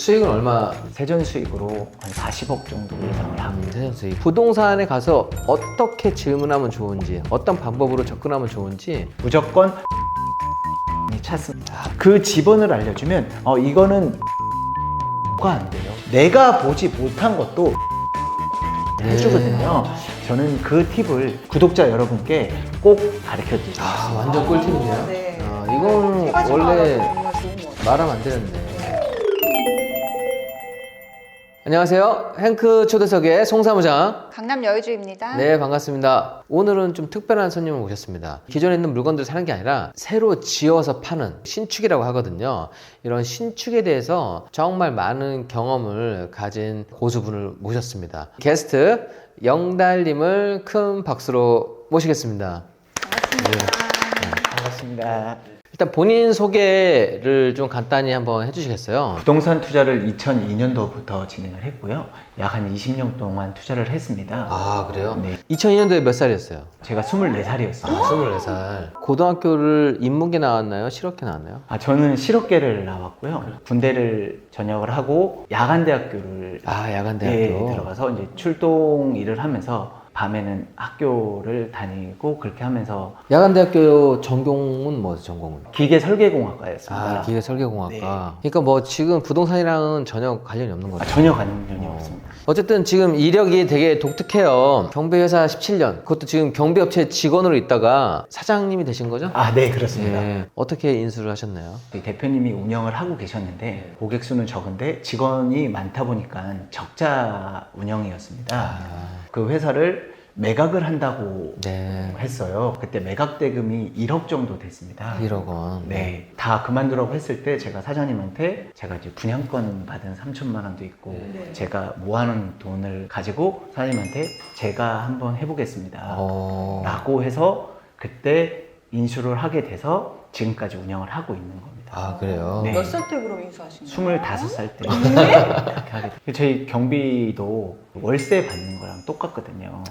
수익은 얼마? 세전 수익으로 한 40억 정도 예상을 합니다. 세전 수익. 부동산에 가서 어떻게 질문하면 좋은지, 어떤 방법으로 접근하면 좋은지. 무조건 찾습니다. 그 지번을 알려주면 이거는 가 안 돼요. 내가 보지 못한 것도 해주거든요. 저는 그 팁을 구독자 여러분께 꼭 가르쳐 드리고 아, 있습니다. 완전 꿀팁이네요. 네. 이거는 세 가지 원래 정말 좋은 것 같아요. 말하면 안 되는데. 안녕하세요. 행크 초대석의 송사무장. 강남 여의주입니다. 네, 반갑습니다. 오늘은 좀 특별한 손님을 모셨습니다. 기존에 있는 물건들을 사는 게 아니라 새로 지어서 파는 신축이라고 하거든요. 이런 신축에 대해서 정말 많은 경험을 가진 고수분을 모셨습니다. 게스트 영달님을 큰 박수로 모시겠습니다. 반갑습니다. 일단 본인 소개를 좀 간단히 한번 해주시겠어요? 부동산 투자를 2002년도부터 진행을 했고요. 약 한 20년 동안 투자를 했습니다. 아, 그래요? 네. 2002년도에 몇 살이었어요? 제가 24살이었어요. 아, 24살. 고등학교를 인문계 나왔나요? 실업계 나왔나요? 저는 실업계를 나왔고요. 군대를 전역을 하고 야간대학교를 야간대학교. 들어가서 이제 출동 일을 하면서 밤에는 학교를 다니고 그렇게 하면서 야간대학교 전공은 뭐죠? 전공은? 기계설계공학과였습니다. 기계설계공학과. 그러니까 뭐 지금 부동산이랑은 전혀 관련이 없는 거죠? 전혀 관련이 없습니다. 어쨌든 지금 이력이 되게 독특해요. 경비회사 17년. 그것도 지금 경비업체 직원으로 있다가 사장님이 되신 거죠? 네, 그렇습니다. 예. 어떻게 인수를 하셨나요? 대표님이 운영을 하고 계셨는데 고객 수는 적은데 직원이 많다 보니까 적자 운영이었습니다. 그 회사를 매각을 한다고 네. 했어요. 그때 매각 대금이 1억 정도 됐습니다. 1억 원. 네, 다 그만두라고 했을 때 제가 사장님한테 제가 이제 분양권 받은 3천만 원도 있고 제가 모아놓은 돈을 가지고 사장님한테 제가 한번 해보겠습니다 라고 해서 그때 인수를 하게 돼서 지금까지 운영을 하고 있는 겁니다. 아, 그래요? 네. 몇 살 때 그럼 인수하신 거예요? 25살 때 이렇게 하게 돼요. 저희 경비도 월세 받는 거랑 똑같거든요.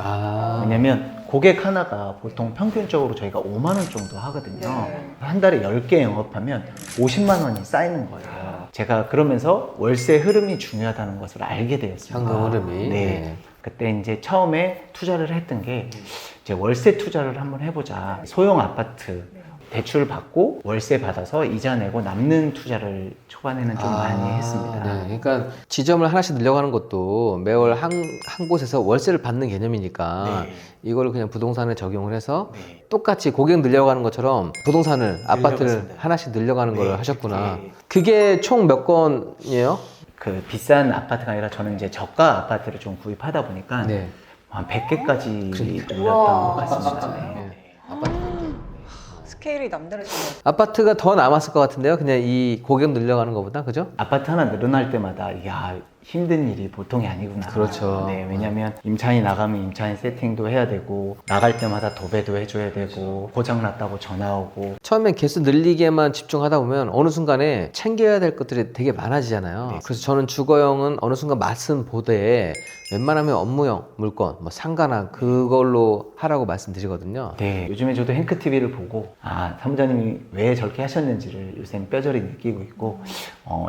왜냐면 고객 하나가 보통 평균적으로 저희가 5만 원 정도 하거든요. 네. 한 달에 10개 영업하면 50만 원이 쌓이는 거예요. 제가 그러면서 월세 흐름이 중요하다는 것을 알게 되었습니다. 현금 흐름이. 네. 그때 이제 처음에 투자를 했던 게 이제 월세 투자를 한번 해보자. 소형 아파트 대출 받고 월세 받아서 이자 내고 남는 투자를 초반에는 좀 많이 했습니다. 네. 그러니까 지점을 하나씩 늘려가는 것도 매월 한 곳에서 월세를 받는 개념이니까 네. 이걸 그냥 부동산에 적용을 해서 네. 똑같이 고객 늘려가는 것처럼 부동산을 아파트를 늘려갔습니다. 하나씩 늘려가는 걸 네. 하셨구나. 네. 그게 총 몇 건이에요? 그 비싼 아파트가 아니라 저는 이제 저가 아파트를 좀 구입하다 보니까 네. 한 100개까지 늘렸던 우와, 것 같습니다. 진짜요? 네. 스케일이 남다르시네요. 아파트가 더 남았을 것 같은데요. 그냥 이 고객 늘려가는 것보다, 그죠? 아파트 하나 늘어날 때마다 야 힘든 일이 보통이 아니구나. 그렇죠. 네, 왜냐면 임차인이 나가면 임차인 세팅도 해야 되고 나갈 때마다 도배도 해줘야 되고 고장 났다고 전화 오고. 처음엔 개수 늘리기에만 집중하다 보면 어느 순간에 챙겨야 될 것들이 되게 많아지잖아요. 네. 그래서 저는 주거형은 어느 순간 맛은 보되 웬만하면 업무용 물건, 뭐 상가나 그걸로 하라고 말씀드리거든요. 네, 요즘에 저도 행크 TV를 보고 사무장님이 왜 저렇게 하셨는지를 요새는 뼈저리 느끼고 있고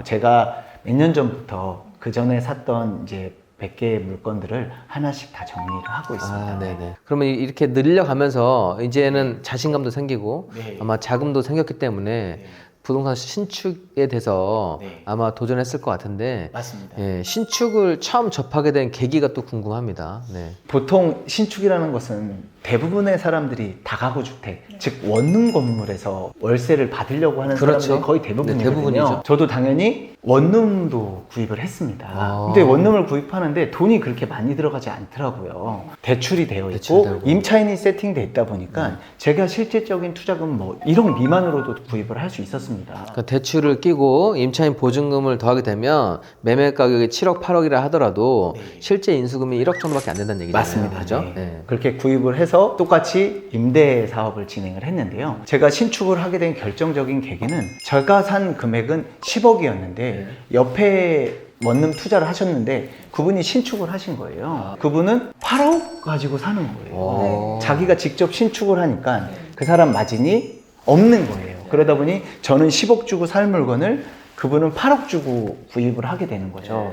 제가 몇 년 전부터 그 전에 샀던 이제 100개의 물건들을 하나씩 다 정리를 하고 있습니다. 네네. 그러면 이렇게 늘려가면서 이제는 자신감도 생기고 네. 아마 자금도 생겼기 때문에 네. 부동산 신축에 대해서 네. 아마 도전했을 것 같은데 맞습니다. 예, 신축을 처음 접하게 된 계기가 또 궁금합니다. 네. 보통 신축이라는 것은 대부분의 사람들이 다가구 주택, 즉 원룸 건물에서 월세를 받으려고 하는 그렇죠. 사람들이 거의 대부분이거든요. 네, 대부분이죠. 저도 당연히 원룸도 구입을 했습니다. 근데 원룸을 구입하는데 돈이 그렇게 많이 들어가지 않더라고요. 대출이 되어 있고 대출되고. 임차인이 세팅돼 있다 보니까 제가 실질적인 투자금 뭐 1억 미만으로도 구입을 할 수 있었습니다. 그러니까 대출을 끼고 임차인 보증금을 더하게 되면 매매 가격이 7억, 8억이라 하더라도 실제 인수금이 1억 정도밖에 안 된다는 얘기잖아요. 맞습니다. 그죠? 네. 네. 그렇게 구입을 해서 똑같이 임대 사업을 진행을 했는데요. 제가 신축을 하게 된 결정적인 계기는 제가 산 금액은 10억이었는데 옆에 원룸 투자를 하셨는데 그분이 신축을 하신 거예요. 그분은 8억 가지고 사는 거예요. 오. 자기가 직접 신축을 하니까 그 사람 마진이 없는 거예요. 그러다 보니 저는 10억 주고 살 물건을 그 그분은 8억 주고 구입을 하게 되는 거죠.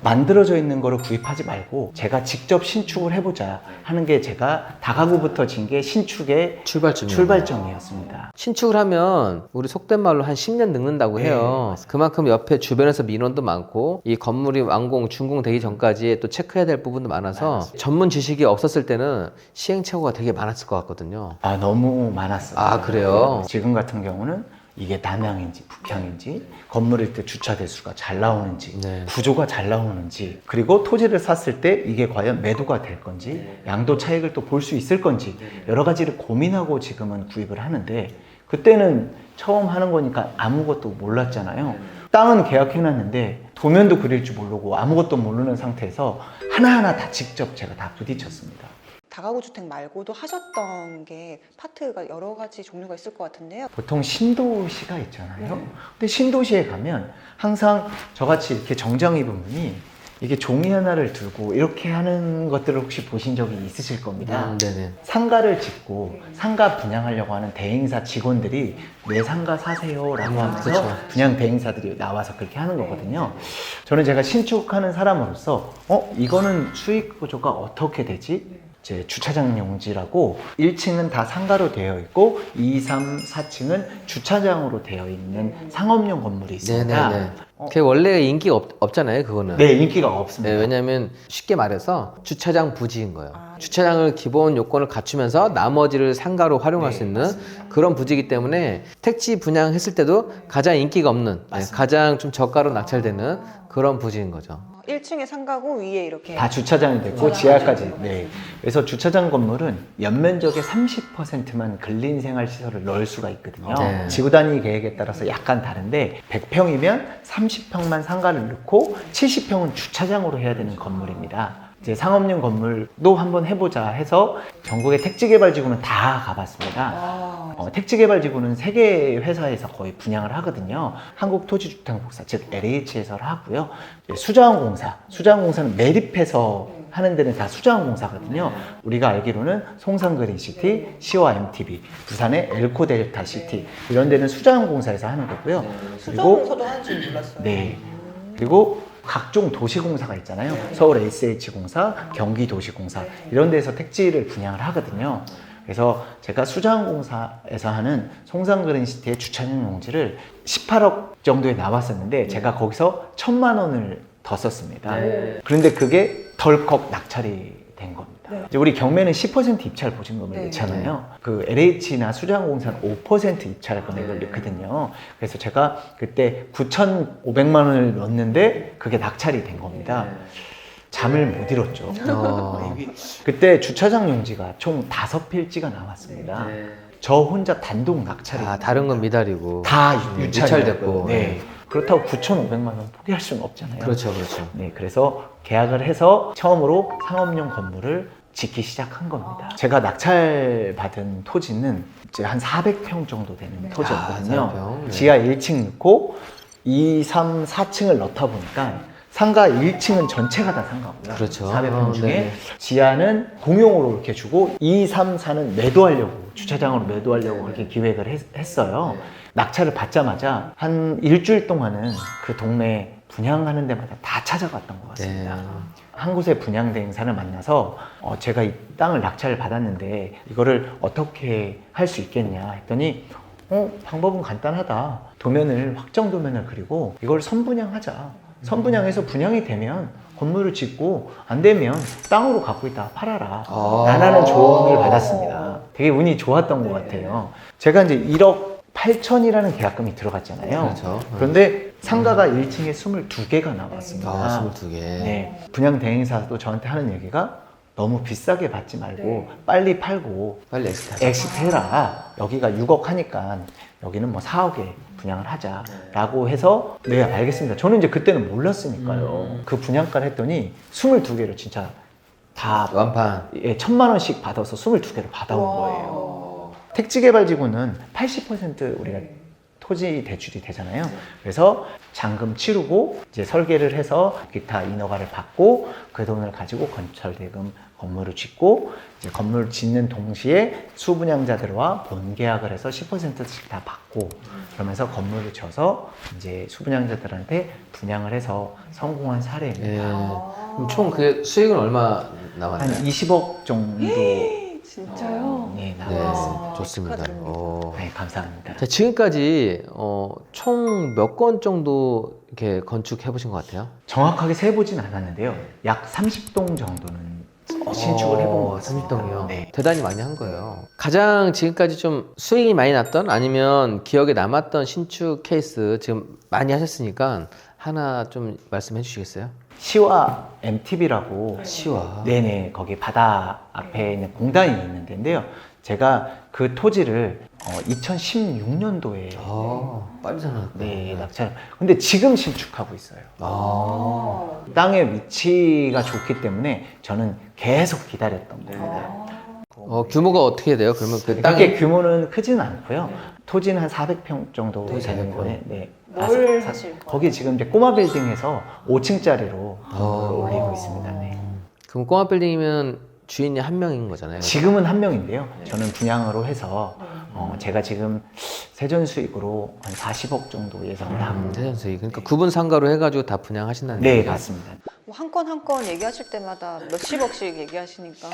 만들어져 있는 거를 구입하지 말고 제가 직접 신축을 해보자 하는 게 제가 다가구부터 진 게 신축의 출발점이었습니다. 신축을 하면 우리 속된 말로 한 10년 늙는다고 해요. 그만큼 옆에 주변에서 민원도 많고 이 건물이 완공, 준공되기 전까지 또 체크해야 될 부분도 많아서 전문 지식이 없었을 때는 시행착오가 되게 많았을 것 같거든요. 아, 너무 많았어요. 아, 그래요? 지금 같은 경우는 이게 남향인지 북향인지 건물일 때 주차 대수가 잘 나오는지 네. 구조가 잘 나오는지 그리고 토지를 샀을 때 이게 과연 매도가 될 건지 양도 차익을 또 볼 수 있을 건지 여러 가지를 고민하고 지금은 구입을 하는데 그때는 처음 하는 거니까 아무것도 몰랐잖아요. 땅은 계약해놨는데 도면도 그릴 줄 모르고 아무것도 모르는 상태에서 하나하나 다 직접 제가 다 부딪혔습니다. 다가구 주택 말고도 하셨던 게 파트가 여러 가지 종류가 있을 것 같은데요. 보통 신도시가 있잖아요. 근데 신도시에 가면 항상 저같이 이렇게 정장 입은 분이 이게 종이 하나를 들고 이렇게 하는 것들을 혹시 보신 적이 있으실 겁니다. 네네. 상가를 짓고 상가 분양하려고 하는 대행사 직원들이 내 상가 사세요라고 하면서 그렇죠. 분양 대행사들이 나와서 그렇게 하는 거거든요. 저는 제가 신축하는 사람으로서 이거는 수익 구조가 어떻게 되지? 제 주차장 용지라고 1층은 다 상가로 되어 있고 2, 3, 4층은 주차장으로 되어 있는 상업용 건물이 있습니다. 네네네. 그게 원래 인기가 없잖아요, 그거는. 네, 인기가 없습니다. 네, 왜냐하면 쉽게 말해서 주차장 부지인 거예요. 주차장을 기본 요건을 갖추면서 나머지를 상가로 활용할 수 있는 그런 부지이기 때문에 택지 분양했을 때도 가장 인기가 없는, 가장 좀 저가로 낙찰되는 그런 부지인 거죠. 1층에 상가고 위에 이렇게 다 주차장이 됐고 지하까지. 네. 그래서 주차장 건물은 연면적의 30%만 근린생활시설을 넣을 수가 있거든요. 네. 지구 단위 계획에 따라서 약간 다른데 100평이면 30평만 상가를 넣고 70평은 주차장으로 해야 되는 건물입니다. 이제 상업용 건물도 한번 해보자 해서 전국의 택지개발지구는 다 가봤습니다. 택지개발지구는 3개 회사에서 거의 분양을 하거든요. 한국토지주택공사 즉 LH에서 하고요. 수자원공사는 매립해서 하는 데는 다 수자원공사거든요. 우리가 알기로는 송산그린시티, 시와 MTB, 부산의 엘코델타시티 이런 데는 수자원공사에서 하는 거고요. 수자원공사도 하는지 몰랐어요. 네. 그리고 각종 도시공사가 있잖아요. 서울 SH공사, 경기도시공사 이런 데서 택지를 분양을 하거든요. 그래서 제가 수자원공사에서 하는 송산그린시티의 주차장 용지를 18억 정도에 나왔었는데 제가 거기서 1,000만 원을 더 썼습니다. 그런데 그게 덜컥 낙찰이 된 겁니다. 이제 우리 경매는 10% 입찰 보증금을 넣잖아요. 그 LH나 수자원공사는 5% 입찰 금액을 넣거든요. 그래서 제가 그때 9,500만 원을 넣었는데 그게 낙찰이 된 겁니다. 잠을 못 잃었죠. 그때 주차장 용지가 총 5필지가 나왔습니다. 저 혼자 단독 낙찰이 다른 건 미달이고 다 유찰됐고. 네. 그렇다고 9,500만 원 포기할 수는 없잖아요. 그렇죠. 네, 그래서 계약을 해서 처음으로 상업용 건물을 짓기 시작한 겁니다. 제가 낙찰받은 토지는 이제 한 400평 정도 되는 토지였거든요. 400평. 지하 1층 넣고 2, 3, 4층을 넣다 보니까 상가 1층은 전체가 다 상가고요. 그렇죠. 400평 중에 네. 지하는 공용으로 이렇게 주고 2, 3, 4는 매도하려고 주차장으로 매도하려고 그렇게 기획을 했어요. 낙찰을 받자마자 한 일주일 동안은 그 동네 분양하는 데마다 다 찾아갔던 것 같습니다. 한 곳의 분양 대행사를 만나서 제가 이 땅을 낙찰을 받았는데 이거를 어떻게 할 수 있겠냐 했더니 방법은 간단하다. 도면을 확정 도면을 그리고 이걸 선분양하자. 선분양해서 분양이 되면 건물을 짓고 안 되면 땅으로 갖고 있다가 팔아라 라는 조언을 받았습니다. 되게 운이 좋았던 것 같아요. 제가 이제 1억 8천이라는 계약금이 들어갔잖아요. 그렇죠. 그런데 상가가 1층에 22개가 나왔습니다. 22개. 네. 분양 대행사도 저한테 하는 얘기가 너무 비싸게 받지 말고 빨리 팔고 빨리 엑시트해라. 여기가 6억 하니까 여기는 뭐 4억에 분양을 하자라고 해서 네 알겠습니다. 저는 이제 그때는 몰랐으니까요. 그 분양가를 했더니 22개를 진짜 다 완판. 1,000만 원씩 받아서 22개를 받아온 거예요. 택지개발지구는 80% 우리가 토지 대출이 되잖아요. 그래서 잔금 치르고 이제 설계를 해서 기타 인허가를 받고 그 돈을 가지고 건설 대금 건물을 짓고 이제 건물을 짓는 동시에 수분양자들과 본계약을 해서 10%씩 다 받고 그러면서 건물을 져서 이제 수분양자들한테 분양을 해서 성공한 사례입니다. 예. 그럼 총 그 수익은 얼마 한 남았나요? 20억 정도 진짜요? 네, 네, 나왔습니다. 좋습니다. 축하드립니다. 네, 감사합니다. 자, 지금까지 총 몇 건 정도 이렇게 건축해 보신 것 같아요? 정확하게 세보진 않았는데요. 약 30동 정도는 신축을 해본 것 같습니다. 30동이요? 네. 대단히 많이 한 거예요. 가장 지금까지 좀 수익이 많이 났던 아니면 기억에 남았던 신축 케이스 지금 많이 하셨으니까 하나 좀 말씀해 주시겠어요? 시와 MTB라고 시와. 네네 거기 바다 앞에 있는 공단이 있는 데인데요. 제가 그 토지를 2016년도에 빨리 살았다. 네 낙찰. 근데 지금 신축하고 있어요. 땅의 위치가 좋기 때문에 저는 계속 기다렸던 겁니다. 규모가 어떻게 돼요? 그러면 그 땅의 땅이 규모는 크지는 않고요. 토지는 한 400평 정도 토지 되는 400평. 거예요. 네. 뭘 하실 거예요? 거기 지금 이제 꼬마 빌딩에서 5층짜리로 아. 올리고 있습니다. 네. 그럼 꼬마 빌딩이면 주인이 한 명인 거잖아요. 지금은 한 명인데요. 저는 분양으로 해서 제가 지금 세전 수익으로 한 40억 정도 예상하고 세전수익. 그러니까 구분 상가로 해가지고 다 분양하신다는 네, 얘기예요? 맞습니다. 뭐 한 건 한 건 얘기하실 때마다 몇십억씩 얘기하시니까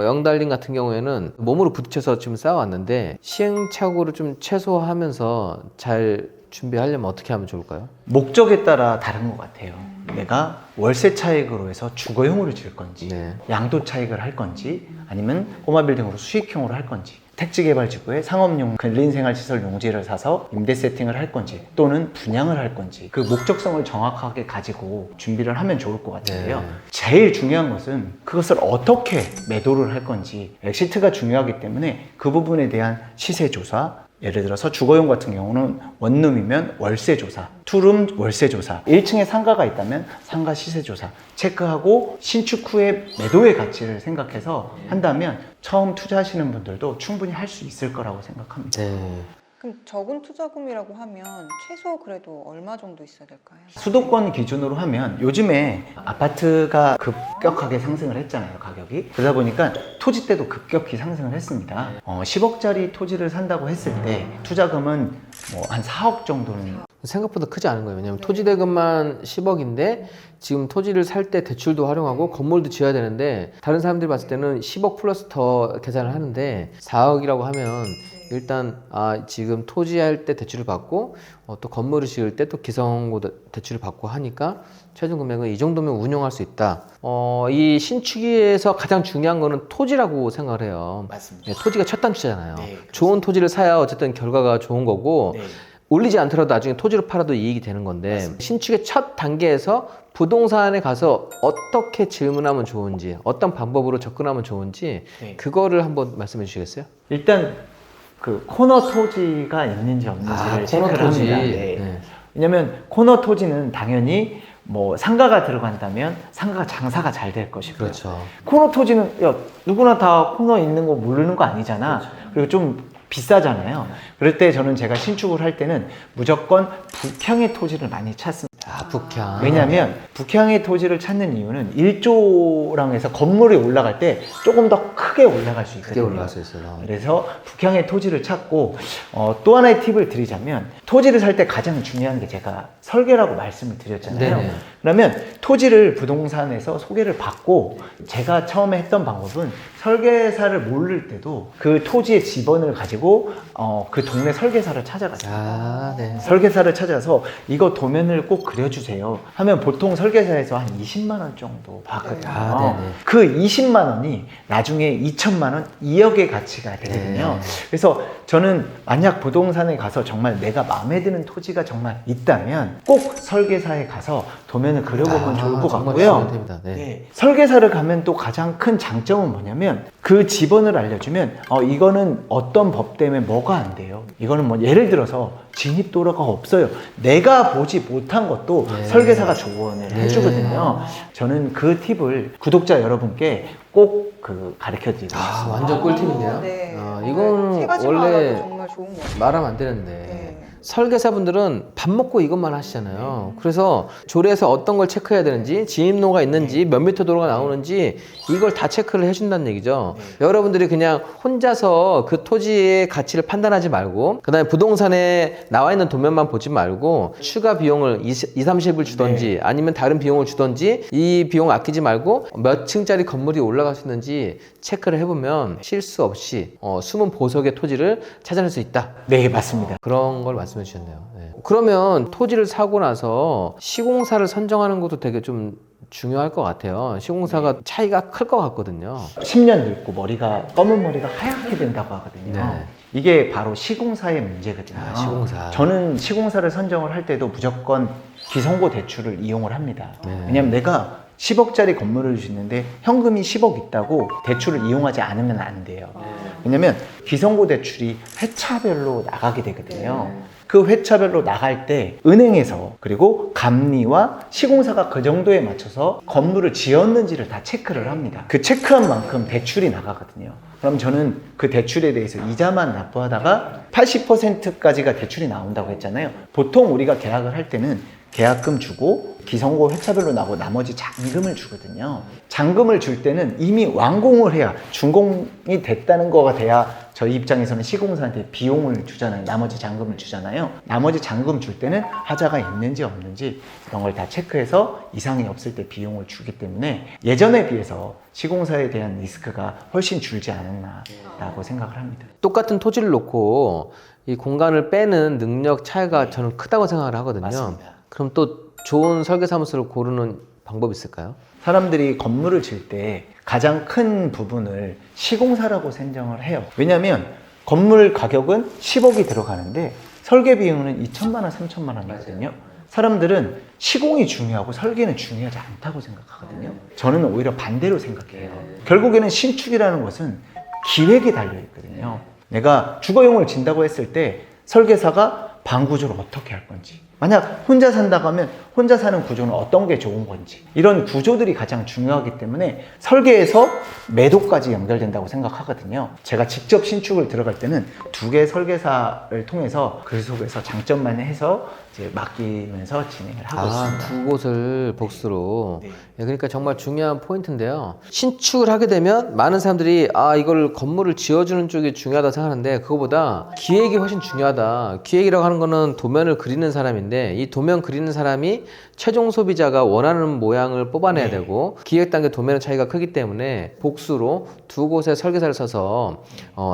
영달님 같은 경우에는 몸으로 부딪혀서 지금 쌓아왔는데 시행착오를 좀 최소화하면서 잘 준비하려면 어떻게 하면 좋을까요? 목적에 따라 다른 것 같아요. 내가 월세 차익으로 해서 주거용으로 지을 건지 네. 양도 차익을 할 건지 아니면 꼬마 빌딩으로 수익형으로 할 건지 택지개발지구에 상업용 근린생활시설 용지를 사서 임대 세팅을 할 건지 또는 분양을 할 건지 그 목적성을 정확하게 가지고 준비를 하면 좋을 것 같은데요. 네. 제일 중요한 것은 그것을 어떻게 매도를 할 건지 엑시트가 중요하기 때문에 그 부분에 대한 시세 조사 예를 들어서 주거용 같은 경우는 원룸이면 월세 조사, 투룸 월세 조사, 1층에 상가가 있다면 상가 시세 조사 체크하고 신축 후에 매도의 가치를 생각해서 한다면 처음 투자하시는 분들도 충분히 할 수 있을 거라고 생각합니다. 네. 그럼 적은 투자금이라고 하면 최소 그래도 얼마 정도 있어야 될까요? 수도권 기준으로 하면 요즘에 아파트가 급격하게 상승을 했잖아요, 가격이. 그러다 보니까 토지대도 급격히 상승을 했습니다. 10억짜리 토지를 산다고 했을 때 투자금은 뭐 한 4억 정도는 생각보다 크지 않은 거예요. 왜냐면 토지 대금만 10억인데 지금 토지를 살 때 대출도 활용하고 건물도 지어야 되는데 다른 사람들이 봤을 때는 10억 플러스 더 계산을 하는데 4억이라고 하면 일단 지금 토지할 때 대출을 받고 또 건물을 지을 때 또 기성고 대출을 받고 하니까 최종 금액은 이 정도면 운용할 수 있다. 이 신축에서 가장 중요한 거는 토지라고 생각을 해요. 맞습니다. 네, 토지가 첫 단추잖아요. 네, 좋은 토지를 사야 어쨌든 결과가 좋은 거고 네. 올리지 않더라도 나중에 토지를 팔아도 이익이 되는 건데 신축의 첫 단계에서 부동산에 가서 어떻게 질문하면 좋은지 어떤 방법으로 접근하면 좋은지 네. 그거를 한번 말씀해 주시겠어요? 일단 그 코너 토지가 있는지 없는지를 체크를 합니다. 네. 네. 왜냐면 코너 토지는 당연히 뭐 상가가 들어간다면 상가가 장사가 잘 될 것이고요. 그렇죠. 코너 토지는 야 누구나 다 코너 있는 거 모르는 거 아니잖아. 그리고 좀 비싸잖아요. 그럴 때 저는 제가 신축을 할 때는 무조건 북향의 토지를 많이 찾습니다. 북향. 왜냐하면 북향의 토지를 찾는 이유는 1조랑 해서 건물이 올라갈 때 조금 더 크게 올라갈 수 크게 있거든요. 올라갈 수 있어요. 그래서 북향의 토지를 찾고 또 하나의 팁을 드리자면 토지를 살 때 가장 중요한 게 제가 설계라고 말씀을 드렸잖아요. 네네. 그러면 토지를 부동산에서 소개를 받고 제가 처음에 했던 방법은 설계사를 모를 때도 그 토지의 지번을 가지고 그 동네 설계사를 찾아갔어요. 네. 설계사를 찾아서 이거 도면을 꼭 그려주세요 하면 보통 설계사에서 한 20만 원 정도 받거든요. 네네. 그 20만 원이 나중에 2천만 원, 2억의 가치가 되거든요. 네. 그래서 저는 만약 부동산에 가서 정말 내가 마음에 드는 토지가 정말 있다면 꼭 설계사에 가서 도면을 그려보면 좋을 것 정말 같고요. 중요한 팁이다. 네. 네. 설계사를 가면 또 가장 큰 장점은 뭐냐면 그 지번을 알려주면 이거는 어떤 법 때문에 뭐가 안 돼요. 이거는 뭐 예를 들어서 진입도로가 없어요. 내가 보지 못한 것도 네. 설계사가 조언을 네. 해주거든요. 저는 그 팁을 구독자 여러분께 꼭 가르쳐 드리고 아, 싶습니다. 완전 꿀팁인데요. 네. 이거는 세 가지만 원래 알아도 정말 좋은 것 같아요. 말하면 안 되는데 네. 설계사분들은 밥 먹고 이것만 하시잖아요. 그래서 조례에서 어떤 걸 체크해야 되는지, 진입로가 있는지, 몇 미터 도로가 나오는지 이걸 다 체크를 해준다는 얘기죠. 여러분들이 그냥 혼자서 그 토지의 가치를 판단하지 말고, 그 다음에 부동산에 나와 있는 도면만 보지 말고 추가 비용을 30을 주던지 아니면 다른 비용을 주던지 이 비용 아끼지 말고 몇 층짜리 건물이 올라갈 수 있는지 체크를 해보면 실수 없이 숨은 보석의 토지를 찾아낼 수 있다. 네, 맞습니다. 그런 걸 말씀해 주셨네요. 네. 그러면 토지를 사고 나서 시공사를 선정하는 것도 되게 좀 중요할 것 같아요. 시공사가 차이가 클 것 같거든요. 10년 늙고 검은 머리가 하얗게 된다고 하거든요. 네. 이게 바로 시공사의 문제거든요. 시공사. 저는 시공사를 선정을 할 때도 무조건 기성고 대출을 이용을 합니다. 네. 왜냐면 내가 10억짜리 건물을 짓는데 현금이 10억 있다고 대출을 이용하지 않으면 안 돼요. 왜냐면 기성고 대출이 회차별로 나가게 되거든요. 그 회차별로 나갈 때 은행에서 그리고 감리와 시공사가 그 정도에 맞춰서 건물을 지었는지를 다 체크를 합니다. 그 체크한 만큼 대출이 나가거든요. 그럼 저는 그 대출에 대해서 이자만 납부하다가 80%까지가 대출이 나온다고 했잖아요. 보통 우리가 계약을 할 때는 계약금 주고 기성고 회차별로 나고 나머지 잔금을 주거든요. 잔금을 줄 때는 이미 완공을 해야 준공이 됐다는 거가 돼야 저희 입장에서는 시공사한테 비용을 주잖아요. 나머지 잔금을 주잖아요. 나머지 잔금 줄 때는 하자가 있는지 없는지 이런 걸 다 체크해서 이상이 없을 때 비용을 주기 때문에 예전에 비해서 시공사에 대한 리스크가 훨씬 줄지 않았나라고 생각을 합니다. 똑같은 토지를 놓고 이 공간을 빼는 능력 차이가 저는 크다고 생각을 하거든요. 맞습니다. 그럼 또 좋은 설계사무소를 고르는 방법이 있을까요? 사람들이 건물을 질 때 가장 큰 부분을 시공사라고 선정을 해요. 왜냐하면 건물 가격은 10억이 들어가는데 설계 비용은 2천만 원, 3천만 원이거든요. 사람들은 시공이 중요하고 설계는 중요하지 않다고 생각하거든요. 저는 오히려 반대로 생각해요. 결국에는 신축이라는 것은 기획에 달려있거든요. 내가 주거용을 진다고 했을 때 설계사가 방 구조를 어떻게 할 건지, 만약 혼자 산다고 하면 혼자 사는 구조는 어떤 게 좋은 건지, 이런 구조들이 가장 중요하기 때문에 설계에서 매도까지 연결된다고 생각하거든요. 제가 직접 신축을 들어갈 때는 2개 설계사를 통해서 그 속에서 장점만 해서 이제 맡기면서 진행을 하고 있습니다. 두 곳을 복수로. 네. 예, 그러니까 정말 중요한 포인트인데요. 신축을 하게 되면 많은 사람들이 이걸 건물을 지어주는 쪽이 중요하다 생각하는데 그거보다 기획이 훨씬 중요하다. 기획이라고 하는 거는 도면을 그리는 사람인데 이 도면 그리는 사람이 최종 소비자가 원하는 모양을 뽑아내야 되고 기획 단계 도면의 차이가 크기 때문에 복수로 2곳의 설계사를 써서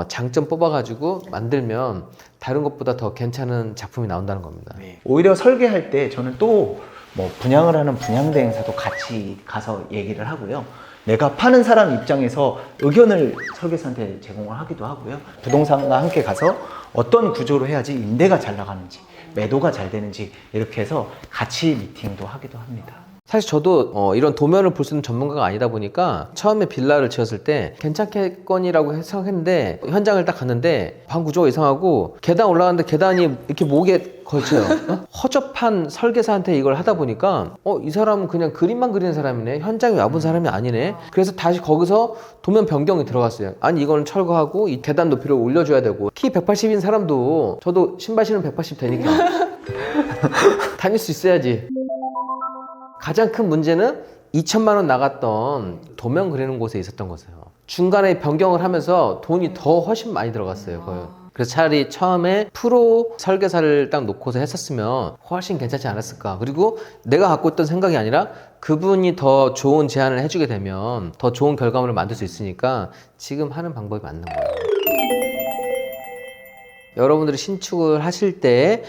장점 뽑아가지고 만들면 다른 것보다 더 괜찮은 작품이 나온다는 겁니다. 오히려 설계할 때 저는 또 뭐 분양을 하는 분양대행사도 같이 가서 얘기를 하고요. 내가 파는 사람 입장에서 의견을 설계사한테 제공을 하기도 하고요. 부동산과 함께 가서 어떤 구조로 해야지 임대가 잘 나가는지 매도가 잘 되는지 이렇게 해서 같이 미팅도 하기도 합니다. 사실 저도 이런 도면을 볼 수 있는 전문가가 아니다 보니까 처음에 빌라를 지었을 때 괜찮겠거니라고 생각했는데 현장을 딱 갔는데 방 구조가 이상하고 계단 올라가는데 계단이 이렇게 목에 걸쳐요. 허접한 설계사한테 이걸 하다 보니까 이 사람은 그냥 그림만 그리는 사람이네, 현장에 와본 사람이 아니네. 그래서 다시 거기서 도면 변경이 들어갔어요. 아니 이거는 철거하고 이 계단 높이를 올려줘야 되고, 키 180인 사람도 저도 신발 신으면 180 되니까 다닐 수 있어야지. 가장 큰 문제는 2천만 원 나갔던 도면 그리는 곳에 있었던 거예요. 중간에 변경을 하면서 돈이 더 훨씬 많이 들어갔어요. 거의. 그래서 차라리 처음에 프로 설계사를 딱 놓고서 했었으면 훨씬 괜찮지 않았을까. 그리고 내가 갖고 있던 생각이 아니라 그분이 더 좋은 제안을 해주게 되면 더 좋은 결과물을 만들 수 있으니까 지금 하는 방법이 맞는 거예요. 여러분들이 신축을 하실 때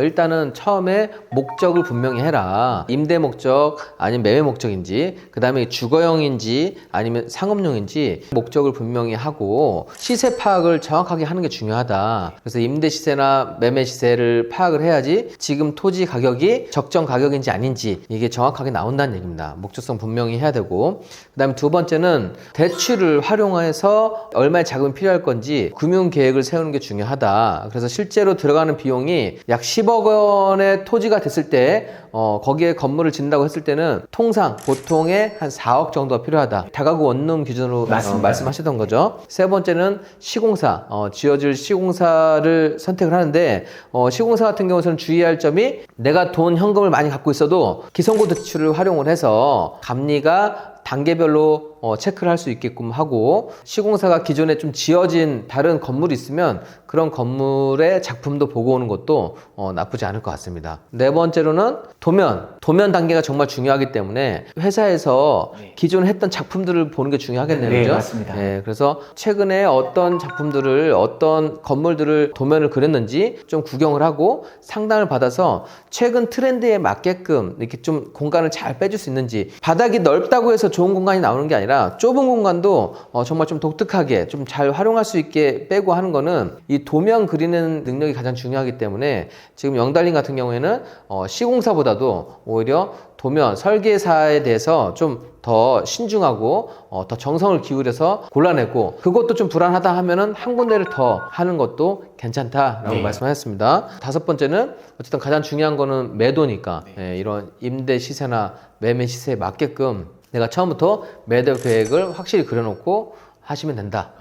일단은 처음에 목적을 분명히 해라. 임대 목적 아니면 매매 목적인지, 그 다음에 주거용인지 아니면 상업용인지 목적을 분명히 하고 시세 파악을 정확하게 하는 게 중요하다. 그래서 임대 시세나 매매 시세를 파악을 해야지 지금 토지 가격이 적정 가격인지 아닌지 이게 정확하게 나온다는 얘기입니다. 목적성 분명히 해야 되고, 그 다음에 두 번째는 대출을 활용해서 얼마의 자금이 필요할 건지 금융 계획을 세우는 게 중요하다. 그래서 실제로 들어가는 비용이 약 10억 원의 토지가 됐을 때 거기에 건물을 짓는다고 했을 때는 통상 보통의 한 4억 정도가 필요하다. 다가구 원룸 기준으로 맞습니다. 말씀하셨던 거죠. 세 번째는 시공사, 지어질 시공사를 선택을 하는데 시공사 같은 경우는 주의할 점이 내가 돈 현금을 많이 갖고 있어도 기성코드 지출을 활용을 해서 감리가 단계별로 체크를 할 수 있게끔 하고 시공사가 기존에 좀 지어진 다른 건물이 있으면 그런 건물의 작품도 보고 오는 것도 나쁘지 않을 것 같습니다. 네 번째로는 도면 단계가 정말 중요하기 때문에 회사에서 기존에 했던 작품들을 보는 게 중요하겠네요. 네, 그죠? 맞습니다. 네, 그래서 최근에 어떤 작품들을 어떤 건물들을 도면을 그렸는지 좀 구경을 하고 상담을 받아서 최근 트렌드에 맞게끔 이렇게 좀 공간을 잘 빼줄 수 있는지 바닥이 넓다고 해서 좋은 공간이 나오는 게 아니라 좁은 공간도 정말 좀 독특하게 좀 잘 활용할 수 있게 빼고 하는 거는 이 도면 그리는 능력이 가장 중요하기 때문에 지금 영달님 같은 경우에는 시공사보다도 오히려 도면 설계사에 대해서 좀 더 신중하고 더 정성을 기울여서 골라내고 그것도 좀 불안하다 하면은 한 군데를 더 하는 것도 괜찮다라고 말씀하셨습니다. 다섯 번째는 어쨌든 가장 중요한 거는 매도니까 이런 임대 시세나 매매 시세에 맞게끔 내가 처음부터 매도 계획을 확실히 그려놓고 하시면 된다.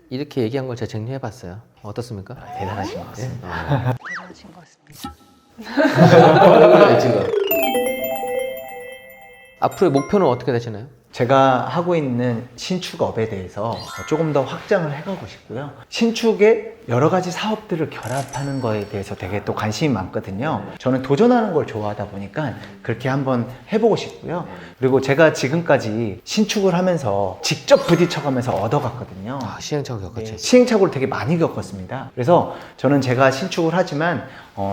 이렇게 얘기한 걸 제가 정리해봤어요. 어떻습니까? 대단하신 것 같습니다. 대단하신 것 같습니다. 지금 앞으로의 목표는 어떻게 되시나요? 제가 하고 있는 신축업에 대해서 조금 더 확장을 해가고 싶고요. 신축에 여러 가지 사업들을 결합하는 거에 대해서 되게 또 관심이 많거든요. 저는 도전하는 걸 좋아하다 보니까 그렇게 한번 해보고 싶고요. 그리고 제가 지금까지 신축을 하면서 직접 부딪혀가면서 얻어갔거든요. 시행착오 겪었지. 시행착오를 되게 많이 겪었습니다. 그래서 저는 제가 신축을 하지만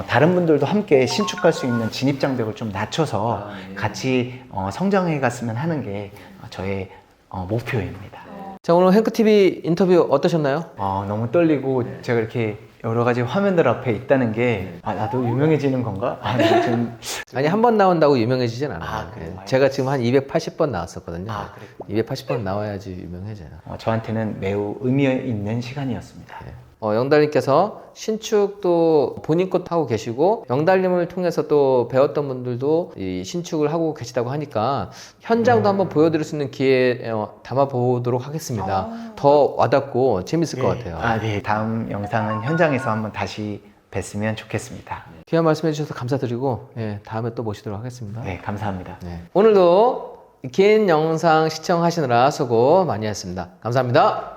다른 분들도 함께 신축할 수 있는 진입장벽을 좀 낮춰서 같이 성장해 갔으면 하는 게 저의 목표입니다. 자, 오늘 행크TV 인터뷰 어떠셨나요? 너무 떨리고 제가 이렇게 여러 가지 화면들 앞에 있다는 게 나도 유명해지는 건가? 아니, 한 번 나온다고 유명해지진 않아요. 그래요? 제가 지금 한 280번 나왔었거든요. 그랬군요. 280번 나와야지 유명해져요. 저한테는 매우 의미 있는 시간이었습니다. 영달님께서 신축도 본인 것 하고 계시고 영달님을 통해서 또 배웠던 분들도 이 신축을 하고 계시다고 하니까 현장도 한번 보여드릴 수 있는 기회에 담아보도록 하겠습니다. 더 와닿고 재밌을 것 같아요. 네. 다음 영상은 현장에서 한번 다시 뵀으면 좋겠습니다. 귀한 말씀해 주셔서 감사드리고 다음에 또 모시도록 하겠습니다. 네, 감사합니다. 오늘도 긴 영상 시청하시느라 수고 많이 했습니다. 감사합니다.